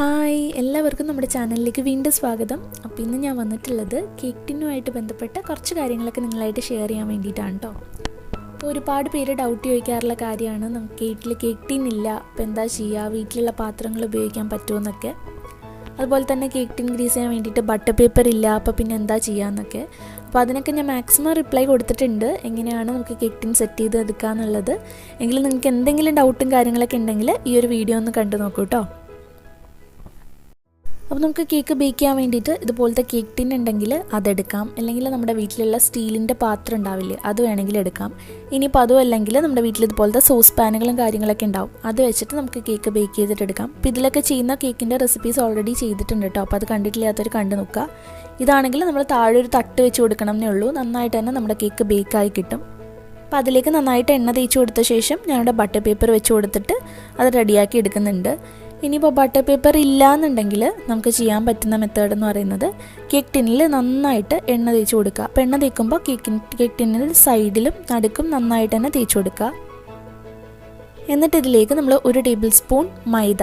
Hi എല്ലാവർക്കും നമ്മുടെ ചാനലിലേക്ക് വീണ്ടും സ്വാഗതം. അപ്പോൾ ഇന്ന് ഞാൻ വന്നിട്ടുള്ളത് കേക്ക് ടിന്നുമായിട്ട് ബന്ധപ്പെട്ട കുറച്ച് കാര്യങ്ങളൊക്കെ നിങ്ങളായിട്ട് ഷെയർ ചെയ്യാൻ വേണ്ടിയിട്ടാണ് കേട്ടോ. അപ്പോൾ ഒരുപാട് പേര് ഡൗട്ട് ചോദിക്കാറുള്ള കാര്യമാണ്, നമുക്ക് കേക്ക് ടിൻ ഇല്ല, അപ്പോൾ എന്താ ചെയ്യുക, വീട്ടിലുള്ള പാത്രങ്ങൾ ഉപയോഗിക്കാൻ പറ്റുമെന്നൊക്കെ. അതുപോലെ തന്നെ കേക്ക് ടിൻ ഗ്രീസ് ചെയ്യാൻ വേണ്ടിയിട്ട് ബട്ടർ പേപ്പർ ഇല്ല, അപ്പോൾ പിന്നെ എന്താ ചെയ്യാമെന്നൊക്കെ. അപ്പോൾ അതിനൊക്കെ ഞാൻ മാക്സിമം റിപ്ലൈ കൊടുത്തിട്ടുണ്ട്, എങ്ങനെയാണ് നമുക്ക് കേക്ക് ടിൻ സെറ്റ് ചെയ്ത് എടുക്കുക എന്നുള്ളത്. എങ്കിലും നിങ്ങൾക്ക് എന്തെങ്കിലും ഡൗട്ടും കാര്യങ്ങളൊക്കെ ഉണ്ടെങ്കിൽ ഈ ഒരു വീഡിയോ ഒന്ന് കണ്ടു നോക്കൂ കേട്ടോ. അപ്പോൾ നമുക്ക് കേക്ക് ബേക്ക് ചെയ്യാൻ വേണ്ടിയിട്ട് ഇതുപോലത്തെ കേക്ക് ടിൻ ഉണ്ടെങ്കിൽ അതെടുക്കാം, അല്ലെങ്കിൽ നമ്മുടെ വീട്ടിലുള്ള സ്റ്റീലിൻ്റെ പാത്രം ഉണ്ടാവില്ലേ, അത് വേണമെങ്കിൽ എടുക്കാം. ഇനിയിപ്പോൾ അതും അല്ലെങ്കിൽ നമ്മുടെ വീട്ടിൽ ഇതുപോലത്തെ സോസ് പാനുകളും കാര്യങ്ങളൊക്കെ ഉണ്ടാവും, അത് വെച്ചിട്ട് നമുക്ക് കേക്ക് ബേക്ക് ചെയ്തിട്ട് എടുക്കാം. അപ്പോൾ ഇതിലൊക്കെ ചെയ്യുന്ന കേക്കിൻ്റെ റെസിപ്പീസ് ഓൾറെഡി ചെയ്തിട്ടുണ്ട് കേട്ടോ, അപ്പോൾ അത് കണ്ടിട്ടില്ലാത്തവർ കണ്ടു നോക്കുക. ഇതാണെങ്കിൽ നമ്മൾ താഴെ ഒരു തട്ട് വെച്ച് കൊടുക്കണം എന്നേ ഉള്ളൂ, നന്നായിട്ട് തന്നെ നമ്മുടെ കേക്ക് ബേക്കായി കിട്ടും. അപ്പോൾ അതിലേക്ക് നന്നായിട്ട് എണ്ണ തേച്ച് കൊടുത്ത ശേഷം ഞാനിവിടെ ബട്ടർ പേപ്പർ വെച്ച് കൊടുത്തിട്ട് അത് റെഡിയാക്കി എടുക്കുന്നുണ്ട്. ഇനിയിപ്പോൾ ബട്ടർ പേപ്പർ ഇല്ലയെന്നുണ്ടെങ്കിൽ നമുക്ക് ചെയ്യാൻ പറ്റുന്ന മെത്തേഡ് എന്ന് പറയുന്നത് കേക്ക് ടിന്നിൽ നന്നായിട്ട് എണ്ണ തേച്ച് കൊടുക്കുക. അപ്പോൾ എണ്ണ തേക്കുമ്പോൾ കേക്ക് ടിന്നിൽ സൈഡിലും നടുക്കും നന്നായിട്ട് തന്നെ തേച്ച് കൊടുക്കുക. എന്നിട്ട് ഇതിലേക്ക് നമ്മൾ 1 ടേബിൾ സ്പൂൺ മൈദ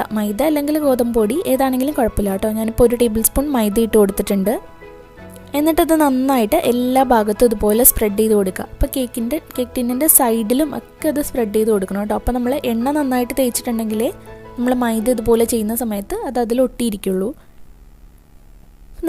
അല്ലെങ്കിൽ ഗോതമ്പ് പൊടി ഏതാണെങ്കിലും കുഴപ്പമില്ല കേട്ടോ. ഞാനിപ്പോൾ 1 ടേബിൾ സ്പൂൺ മൈദ ഇട്ട് കൊടുത്തിട്ടുണ്ട്. എന്നിട്ടത് നന്നായിട്ട് എല്ലാ ഭാഗത്തും ഇതുപോലെ സ്പ്രെഡ് ചെയ്ത് കൊടുക്കുക. അപ്പോൾ കേക്ക് ടിന്നിൻ്റെ സൈഡിലും ഒക്കെ അത് സ്പ്രെഡ് ചെയ്ത് കൊടുക്കണം കേട്ടോ. അപ്പോൾ നമ്മൾ എണ്ണ നന്നായിട്ട് തേച്ചിട്ടുണ്ടെങ്കിലേ നമ്മൾ മൈദ ഇതുപോലെ ചെയ്യുന്ന സമയത്ത് അത് അതിലൊട്ടിയിരിക്കുള്ളൂ.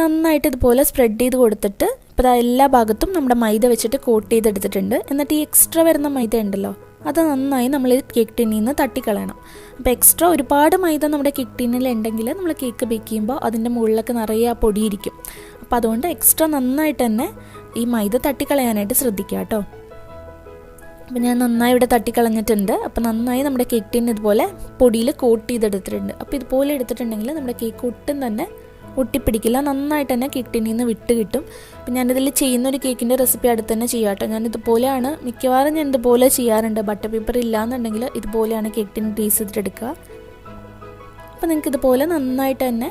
നന്നായിട്ട് ഇതുപോലെ സ്പ്രെഡ് ചെയ്ത് കൊടുത്തിട്ട് ഇപ്പോൾ എല്ലാ ഭാഗത്തും നമ്മുടെ മൈദ വെച്ചിട്ട് കോട്ട് ചെയ്തെടുത്തിട്ടുണ്ട്. എന്നിട്ട് ഈ എക്സ്ട്രാ വരുന്ന മൈദ ഉണ്ടല്ലോ, അത് നന്നായി നമ്മൾ കേക്ക് ടിന്നിൽ നിന്ന് തട്ടിക്കളയണം. അപ്പോൾ എക്സ്ട്രാ ഒരുപാട് മൈദ നമ്മുടെ കേക്ക് ടിന്നിൽ ഉണ്ടെങ്കിൽ നമ്മൾ കേക്ക് ബേക്ക് ചെയ്യുമ്പോൾ അതിൻ്റെ മുകളിലൊക്കെ നിറയെ ആ പൊടിയിരിക്കും. അപ്പോൾ അതുകൊണ്ട് എക്സ്ട്രാ നന്നായിട്ട് തന്നെ ഈ മൈദ തട്ടിക്കളയാനായിട്ട് ശ്രദ്ധിക്കുക കേട്ടോ. അപ്പോൾ ഞാൻ നന്നായി ഇവിടെ തട്ടിക്കളഞ്ഞിട്ടുണ്ട്. അപ്പോൾ നന്നായി നമ്മുടെ കേക്ക് ടിൻ ഇതുപോലെ പൊടിയിൽ കോട്ട് ചെയ്തെടുത്തിട്ടുണ്ട്. അപ്പോൾ ഇതുപോലെ എടുത്തിട്ടുണ്ടെങ്കിൽ നമ്മുടെ കേക്ക് ഒട്ടും തന്നെ ഒട്ടിപ്പിടിക്കില്ല, നന്നായിട്ട് തന്നെ കേക്ക് ടിന്നിൽ നിന്ന് വിട്ട് കിട്ടും. അപ്പോൾ ഞാനിതിൽ ചെയ്യുന്നൊരു കേക്കിൻ്റെ റെസിപ്പി അടുത്ത് തന്നെ ചെയ്യാം കേട്ടോ. ഞാനിതുപോലെയാണ് മിക്കവാറും ഞാൻ ഇതുപോലെ ചെയ്യാറുണ്ട്. ബട്ടർ പേപ്പർ ഇല്ലയെന്നുണ്ടെങ്കിൽ ഇതുപോലെയാണ് കേക്ക് ടിൻ ഗ്രീസ് ചെയ്തിട്ടെടുക്കുക. അപ്പോൾ നിങ്ങൾക്ക് ഇതുപോലെ നന്നായിട്ട് തന്നെ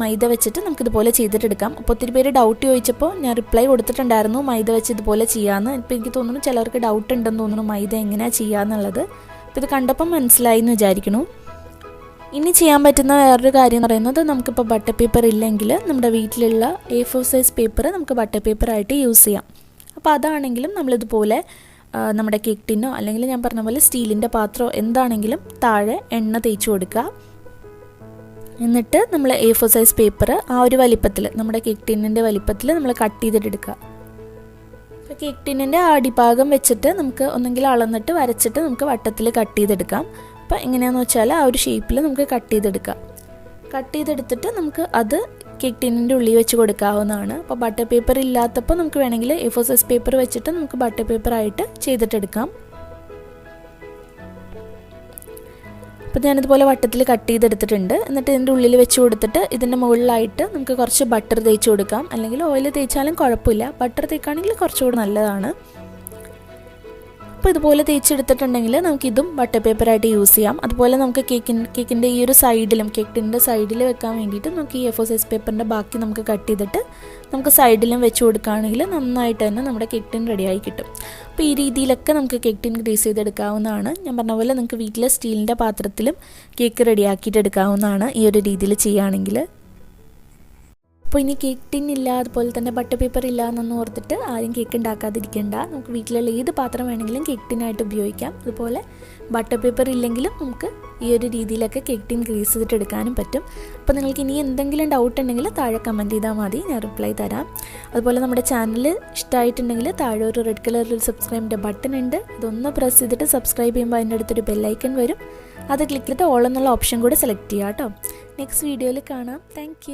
മൈദ വെച്ചിട്ട് നമുക്കിതുപോലെ ചെയ്തിട്ടെടുക്കാം. അപ്പോൾ ഒത്തിരി പേര് ഡൗട്ട് ചോദിച്ചപ്പോൾ ഞാൻ റിപ്ലൈ കൊടുത്തിട്ടുണ്ടായിരുന്നു മൈദ വെച്ച് ഇതുപോലെ ചെയ്യാമെന്ന്. ഇപ്പോൾ എനിക്ക് തോന്നുന്നു ചിലർക്ക് ഡൗട്ട് ഉണ്ടെന്ന് തോന്നുന്നു മൈദ എങ്ങനെയാണ് ചെയ്യാമെന്നുള്ളത്. അപ്പോൾ ഇത് കണ്ടപ്പം മനസ്സിലായി എന്ന് വിചാരിക്കുന്നു. ഇനി ചെയ്യാൻ പറ്റുന്ന വേറൊരു കാര്യം എന്ന് പറയുന്നത്, നമുക്കിപ്പോൾ ബട്ടർ പേപ്പർ ഇല്ലെങ്കിൽ നമ്മുടെ വീട്ടിലുള്ള A4 സൈസ് പേപ്പർ നമുക്ക് ബട്ടർ പേപ്പറായിട്ട് യൂസ് ചെയ്യാം. അപ്പോൾ അതാണെങ്കിലും നമ്മളിതുപോലെ നമ്മുടെ കേക്ക് ടിന്നോ അല്ലെങ്കിൽ ഞാൻ പറഞ്ഞ പോലെ സ്റ്റീലിൻ്റെ പാത്രമോ എന്താണെങ്കിലും താഴെ എണ്ണ തേച്ച് കൊടുക്കുക. എന്നിട്ട് നമ്മൾ A4 സൈസ് പേപ്പർ ആ ഒരു വലിപ്പത്തിൽ നമ്മുടെ കേക്ക് ടിന്നിൻ്റെ വലിപ്പത്തിൽ നമ്മൾ കട്ട് ചെയ്തിട്ടെടുക്കുക. അപ്പോൾ കേക്ക് ടിന്നിൻ്റെ അടിഭാഗം വെച്ചിട്ട് നമുക്ക് ഒന്നെങ്കിൽ അളന്നിട്ട് വരച്ചിട്ട് നമുക്ക് വട്ടത്തിൽ കട്ട് ചെയ്തെടുക്കാം. അപ്പോൾ എങ്ങനെയാണെന്ന് വെച്ചാൽ ആ ഒരു ഷേപ്പിൽ നമുക്ക് കട്ട് ചെയ്തെടുക്കാം. കട്ട് ചെയ്തെടുത്തിട്ട് നമുക്ക് അത് കേക്ക് ടിന്നിൻ്റെ ഉള്ളിൽ വെച്ച് കൊടുക്കാവുന്നതാണ്. അപ്പോൾ ബട്ടർ പേപ്പർ ഇല്ലാത്തപ്പോൾ നമുക്ക് വേണമെങ്കിൽ A4 സൈസ് പേപ്പർ വെച്ചിട്ട് നമുക്ക് ബട്ടർ പേപ്പറായിട്ട് ചെയ്തിട്ടെടുക്കാം. അപ്പോൾ ഞാനിതുപോലെ വട്ടത്തിൽ കട്ട് ചെയ്തെടുത്തിട്ടുണ്ട്. എന്നിട്ട് ഇതിൻ്റെ ഉള്ളിൽ വെച്ച് കൊടുത്തിട്ട് ഇതിൻ്റെ മുകളിലായിട്ട് നമുക്ക് കുറച്ച് ബട്ടർ തേച്ച് കൊടുക്കാം, അല്ലെങ്കിൽ ഓയിൽ തേച്ചാലും കുഴപ്പമില്ല. ബട്ടർ തേക്കുകയാണെങ്കിൽ കുറച്ചുകൂടി നല്ലതാണ്. അപ്പോൾ ഇതുപോലെ തേച്ചെടുത്തിട്ടുണ്ടെങ്കിൽ നമുക്കിതും ബട്ടർ പേപ്പറായിട്ട് യൂസ് ചെയ്യാം. അതുപോലെ നമുക്ക് കേക്കിൻ്റെ ഈ ഒരു സൈഡിലും കേക്ക് ടിന്നിൻ്റെ സൈഡിൽ വെക്കാൻ വേണ്ടിയിട്ട് നമുക്ക് ഈ A4 സൈസ് പേപ്പറിൻ്റെ ബാക്കി നമുക്ക് കട്ട് ചെയ്തിട്ട് നമുക്ക് സൈഡിലും വെച്ച് കൊടുക്കുകയാണെങ്കിൽ നന്നായിട്ട് തന്നെ നമ്മുടെ കേക്ക് ടിൻ റെഡിയായി കിട്ടും. അപ്പോൾ ഈ രീതിയിലൊക്കെ നമുക്ക് കേക്ക് ടിൻ ഗ്രീസ് ചെയ്തെടുക്കാവുന്നതാണ്. ഞാൻ പറഞ്ഞ പോലെ നിങ്ങൾക്ക് വീട്ടിലെ സ്റ്റീലിൻ്റെ പാത്രത്തിലും കേക്ക് റെഡിയാക്കിയിട്ട് എടുക്കാവുന്നതാണ് ഈ ഒരു രീതിയിൽ ചെയ്യുകയാണെങ്കിൽ. അപ്പോൾ ഇനി കേക്ക് ടിൻ ഇല്ല, അതുപോലെ തന്നെ ബട്ടർ പേപ്പർ ഇല്ല എന്നൊന്നും ഓർത്തിട്ട് ആരും കേക്ക് ഉണ്ടാക്കാതിരിക്കേണ്ട. നമുക്ക് വീട്ടിലുള്ള ഏത് പാത്രം വേണമെങ്കിലും കേക്ക് ടിന്നായിട്ട് ഉപയോഗിക്കാം. അതുപോലെ ബട്ടർ പേപ്പർ ഇല്ലെങ്കിലും നമുക്ക് ഈ ഒരു രീതിയിലൊക്കെ കേക്ക് ടിൻ ഗ്രീസ് ചെയ്തിട്ട് എടുക്കാനും പറ്റും. അപ്പോൾ നിങ്ങൾക്ക് ഇനി എന്തെങ്കിലും ഡൗട്ട് ഉണ്ടെങ്കിൽ താഴെ കമൻറ്റ് ചെയ്താൽ മതി, ഞാൻ റിപ്ലൈ തരാം. അതുപോലെ നമ്മുടെ ചാനൽ ഇഷ്ടമായിട്ടുണ്ടെങ്കിൽ താഴെ ഒരു റെഡ് കളറിൽ സബ്സ്ക്രൈബിൻ്റെ ബട്ടൺ ഉണ്ട്, അതൊന്ന് പ്രസ് ചെയ്തിട്ട് സബ്സ്ക്രൈബ് ചെയ്യുമ്പോൾ അതിൻ്റെ അടുത്തൊരു ബെല്ലൈക്കൺ വരും, അത് ക്ലിക്ക് ചെയ്തിട്ട് ഓൾ എന്നുള്ള ഓപ്ഷൻ കൂടെ സെലക്ട് ചെയ്യാം കേട്ടോ. നെക്സ്റ്റ് വീഡിയോയിൽ കാണാം. താങ്ക്